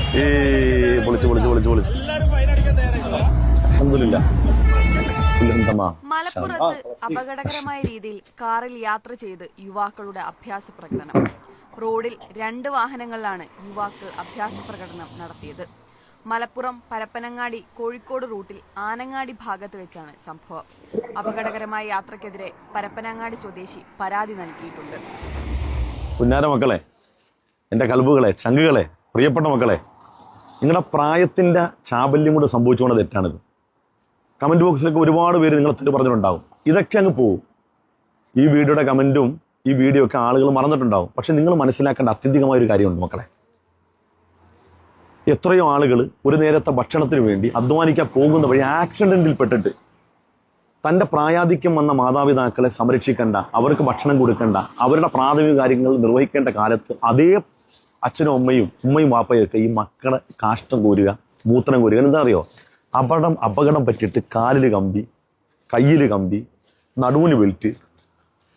പൊളിച്ച് പൊളിച്ച് പൊളിച്ച് പൊളിച്ച് അൽഹംദുലില്ലാ. മലപ്പുറത്ത് അപകടകരമായ രീതിയിൽ കാറിൽ യാത്ര ചെയ്ത് യുവാക്കളുടെ അഭ്യാസ പ്രകടനം. റോഡിൽ 2 വാഹനങ്ങളിലാണ് യുവാക്കൾ അഭ്യാസ പ്രകടനം നടത്തിയത്. മലപ്പുറം പരപ്പനങ്ങാടി കോഴിക്കോട് റൂട്ടിൽ ആനങ്ങാടി ഭാഗത്ത് വെച്ചാണ് സംഭവം. അപകടകരമായ യാത്രക്കെതിരെ പരപ്പനങ്ങാടി സ്വദേശി പരാതി നൽകിയിട്ടുണ്ട്. പുന്നാര മക്കളെ, എൻ്റെ കൽബുകളെ, ചങ്കുകളെ, പ്രിയപ്പെട്ട മക്കളെ, നിങ്ങളുടെ പ്രായത്തിൻ്റെ ചാബല്യം കൊണ്ട് സംഭവിച്ചുകൊണ്ട് തെറ്റാണിത്. കമൻറ്റ് ബോക്സിലൊക്കെ ഒരുപാട് പേര് നിങ്ങൾ തെറ്റ് പറഞ്ഞിട്ടുണ്ടാവും. ഇതൊക്കെ അങ്ങ് പോവും. ഈ വീഡിയോയുടെ കമൻറ്റും ഈ വീഡിയോ ഒക്കെ ആളുകൾ മറന്നിട്ടുണ്ടാവും. പക്ഷെ നിങ്ങൾ മനസ്സിലാക്കേണ്ട അത്യന്തികമായ ഒരു കാര്യമുണ്ട് മക്കളെ. എത്രയോ ആളുകൾ ഒരു നേരത്തെ ഭക്ഷണത്തിന് വേണ്ടി അധ്വാനിക്കാൻ പോകുന്ന വഴി ആക്സിഡന്റിൽ പെട്ടിട്ട് തൻ്റെ പ്രായാധിക്യം വന്ന മാതാപിതാക്കളെ സംരക്ഷിക്കേണ്ട, അവർക്ക് ഭക്ഷണം കൊടുക്കേണ്ട, അവരുടെ പ്രാഥമിക കാര്യങ്ങൾ നിർവഹിക്കേണ്ട കാലത്ത് അതേ അച്ഛനും ഉമ്മയും വാപ്പയൊക്കെ ഈ മക്കളെ കാഷ്ടം കോരുക, മൂത്രം കോരുക. എന്താ അറിയോ? അപകടം പറ്റിയിട്ട് കാലിൽ കമ്പി, കയ്യിൽ കമ്പി, നടുവിന് ബെൽറ്റ്,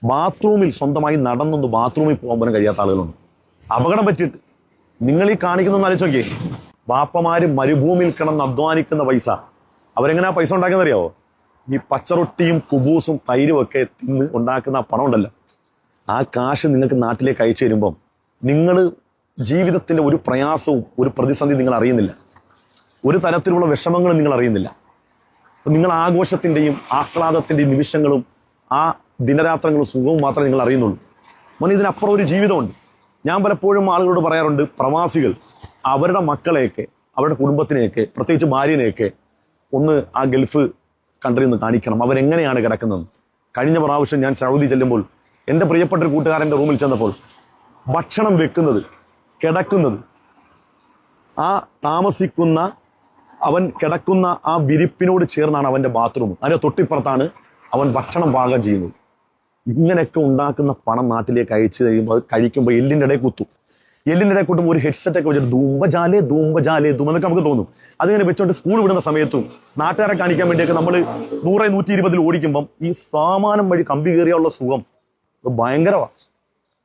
ബാത്റൂമിൽ സ്വന്തമായി നടന്നൊന്ന് ബാത്റൂമിൽ പോകാൻ പോലും കഴിയാത്ത ആളുകളുണ്ട്. അപകടം പറ്റിയിട്ട് നിങ്ങൾ ഈ കാണിക്കുന്ന ആലോചിച്ച് നോക്കിയേ. ബാപ്പമാര് മരുഭൂമിയിൽ കിടന്ന് അധ്വാനിക്കുന്ന പൈസ അവരെങ്ങനെയാ പൈസ ഉണ്ടാക്കുന്നറിയാവോ? ഈ പച്ചറൊട്ടിയും കുബൂസും തൈരും ഒക്കെ തിന്ന് ഉണ്ടാക്കുന്ന ആ പണം ഉണ്ടല്ലോ, ആ കാശ് നിങ്ങൾക്ക് നാട്ടിലേക്ക് അയച്ചു തരുമ്പം നിങ്ങൾ ജീവിതത്തിന്റെ ഒരു പ്രയാസവും ഒരു പ്രതിസന്ധി നിങ്ങൾ അറിയുന്നില്ല, ഒരു തരത്തിലുള്ള വിഷമങ്ങളും നിങ്ങൾ അറിയുന്നില്ല. നിങ്ങൾ ആഘോഷത്തിന്റെയും ആഹ്ലാദത്തിന്റെയും നിമിഷങ്ങളും ആ ദിനരാത്രങ്ങളും സുഖവും മാത്രമേ നിങ്ങൾ അറിയുന്നുള്ളൂ. മോനെ, ഇതിനപ്പുറം ഒരു ജീവിതമുണ്ട്. ഞാൻ പലപ്പോഴും ആളുകളോട് പറയാറുണ്ട്, പ്രവാസികൾ അവരുടെ മക്കളെയൊക്കെ അവരുടെ കുടുംബത്തിനെയൊക്കെ പ്രത്യേകിച്ച് ഭാര്യനെയൊക്കെ ഒന്ന് ആ ഗൾഫ് കൺട്രിയിൽ നിന്ന് കാണിക്കണം, അവരെങ്ങനെയാണ് കിടക്കുന്നത്. കഴിഞ്ഞ പ്രാവശ്യം ഞാൻ സൗദി ചെല്ലുമ്പോൾ എൻ്റെ പ്രിയപ്പെട്ട ഒരു കൂട്ടുകാരൻ്റെ റൂമിൽ ചെന്നപ്പോൾ ഭക്ഷണം വെക്കുന്നത്, കിടക്കുന്നത്, ആ താമസിക്കുന്ന അവൻ കിടക്കുന്ന ആ വിരിപ്പിനോട് ചേർന്നാണ് അവൻ്റെ ബാത്റൂം. അതിൻ്റെ തൊട്ടിപ്പുറത്താണ് അവൻ ഭക്ഷണം പാകം ചെയ്യുന്നത്. ഇങ്ങനെയൊക്കെ ഉണ്ടാക്കുന്ന പണം നാട്ടിലേക്ക് അയച്ചു കഴിയുമ്പോൾ അത് കഴിക്കുമ്പോൾ എല്ലിൻ്റെ ഇടയിൽ കുത്തും. എല്ലിൻ്റെ ഇടയിൽ കുട്ടുമ്പോൾ ഒരു ഹെഡ്സെറ്റ് ഒക്കെ വെച്ചിട്ട് ധൂമ്പജാലേ എന്നൊക്കെ നമുക്ക് തോന്നും. അതിങ്ങനെ വെച്ചുകൊണ്ട് സ്കൂൾ വിടുന്ന സമയത്തും നാട്ടുകാരെ കാണിക്കാൻ വേണ്ടിയൊക്കെ നമ്മൾ 100-120 ഓടിക്കുമ്പം ഈ സാമാനം വഴി കമ്പി കയറിയുള്ള സുഖം ഭയങ്കരമാണ്.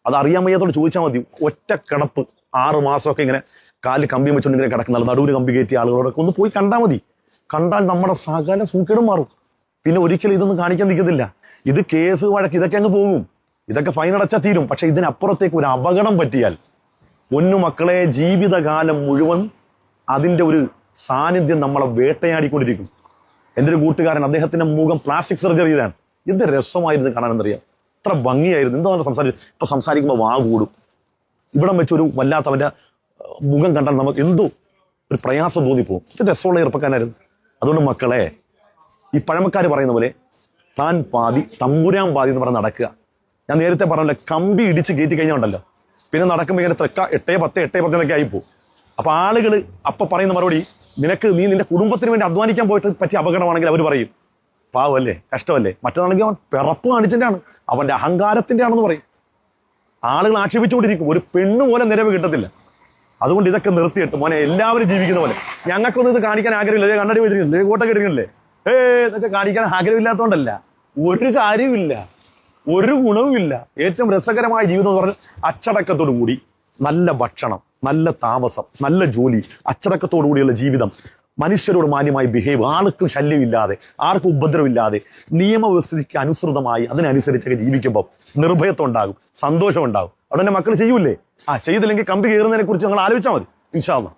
അത് അറിയാൻ വയ്യാത്തോട് ചോദിച്ചാൽ മതി. ഒറ്റ കിടപ്പ് 6 മാസമൊക്കെ ഇങ്ങനെ കാലിൽ കമ്പിയും വെച്ചുകൊണ്ട് ഇങ്ങനെ കിടക്കുന്ന നടുവിന് കമ്പി കയറ്റിയ ആളുകളോടൊക്കെ ഒന്ന് പോയി കണ്ടാൽ മതി. കണ്ടാൽ നമ്മുടെ സകല സൂക്കേടും മാറും. പിന്നെ ഒരിക്കലും ഇതൊന്നും കാണിക്കാൻ നിൽക്കത്തില്ല. ഇത് കേസ് വഴക്ക് ഇതൊക്കെ അങ്ങ് പോകും, ഇതൊക്കെ ഫൈൻ അടച്ചാൽ തീരും. പക്ഷെ ഇതിനപ്പുറത്തേക്ക് ഒരു അപകടം പറ്റിയാൽ പൊന്നു മക്കളെ, ജീവിതകാലം മുഴുവൻ അതിൻ്റെ ഒരു സാന്നിധ്യം നമ്മളെ വേട്ടയാടിക്കൊണ്ടിരിക്കും. എൻ്റെ ഒരു കൂട്ടുകാരൻ, അദ്ദേഹത്തിന്റെ മുഖം പ്ലാസ്റ്റിക് സർജറി ചെയ്താണ്. എന്ത് രസമായിരുന്നു കാണാനെന്നറിയാം, എത്ര ഭംഗിയായിരുന്നു. എന്തോ സംസാരിച്ചു, ഇപ്പൊ സംസാരിക്കുമ്പോൾ വാ കൂടും. ഇവിടം വെച്ചൊരു വല്ലാത്തവന്റെ മുഖം കണ്ടാൽ നമുക്ക് എന്തോ ഒരു പ്രയാസം തോന്നിപ്പോവും. ഇത് രസമുള്ള ചെറുപ്പക്കാരനായിരുന്നു. അതുകൊണ്ട് മക്കളെ, ഈ പഴമക്കാർ പറയുന്ന പോലെ താൻ പാതി തമ്പുരാൻ പാതി എന്ന് പറഞ്ഞ് നടക്കുക. ഞാൻ നേരത്തെ പറഞ്ഞല്ലോ, കമ്പി ഇടിച്ച് കയറ്റി കഴിഞ്ഞാൽ ഉണ്ടല്ലോ, പിന്നെ നടക്കുമ്പോൾ ഇങ്ങനെ 8-10 എന്നൊക്കെ ആയിപ്പോ. അപ്പൊ ആളുകൾ അപ്പൊ പറയുന്ന മറുപടി, നീ നിന്റെ കുടുംബത്തിന് വേണ്ടി അധ്വാനിക്കാൻ പോയിട്ട് പറ്റിയ അപകടമാണെങ്കിൽ അവർ പറയും പാവല്ലേ, കഷ്ടമല്ലേ. മറ്റേതാണെങ്കിൽ അവൻ പിറപ്പ് കാണിച്ചിട്ടാണ്, അവന്റെ അഹങ്കാരത്തിന്റെ ആണെന്ന് പറയും. ആളുകൾ ആക്ഷേപിച്ചുകൊണ്ടിരിക്കും. ഒരു പെണ്ണ് പോലെ നിലവ് കിട്ടത്തില്ല. അതുകൊണ്ട് ഇതൊക്കെ നിർത്തിയിട്ട് മോനെ, എല്ലാവരും ജീവിക്കുന്ന പോലെ ഞങ്ങൾക്കൊന്നും ഇത് കാണിക്കാൻ ആഗ്രഹമില്ല. കണ്ണടി വെച്ചിരിക്കുന്നില്ലേ, കോട്ടൊക്കെ ഇരിക്കുന്നില്ലേ, ഇതൊക്കെ കാണിക്കാൻ ആഗ്രഹമില്ലാത്തതുകൊണ്ടല്ല, ഒരു കാര്യമില്ല, ഒരു ഗുണവുമില്ല. ഏറ്റവും രസകരമായ ജീവിതം എന്ന് പറഞ്ഞാൽ അച്ചടക്കത്തോടു കൂടി നല്ല ഭക്ഷണം, നല്ല താമസം, നല്ല ജോലി, അച്ചടക്കത്തോടു കൂടിയുള്ള ജീവിതം, മനുഷ്യരോട് മാന്യമായി ബിഹേവ്, ആർക്കും ശല്യമില്ലാതെ, ആർക്കും ഉപദ്രവമില്ലാതെ, നിയമവ്യവസ്ഥയ്ക്ക് അനുസൃതമായി അതിനനുസരിച്ചൊക്കെ ജീവിക്കുമ്പോൾ നിർഭയത്വം ഉണ്ടാകും, സന്തോഷം ഉണ്ടാകും. അവിടെ എൻ്റെ മക്കൾ ചെയ്യൂലേ? ചെയ്തില്ലെങ്കിൽ കമ്പി കയറുന്നതിനെ കുറിച്ച് നിങ്ങൾ ആലോചിച്ചാൽ മതി. ഇൻഷാ അല്ലാഹ്.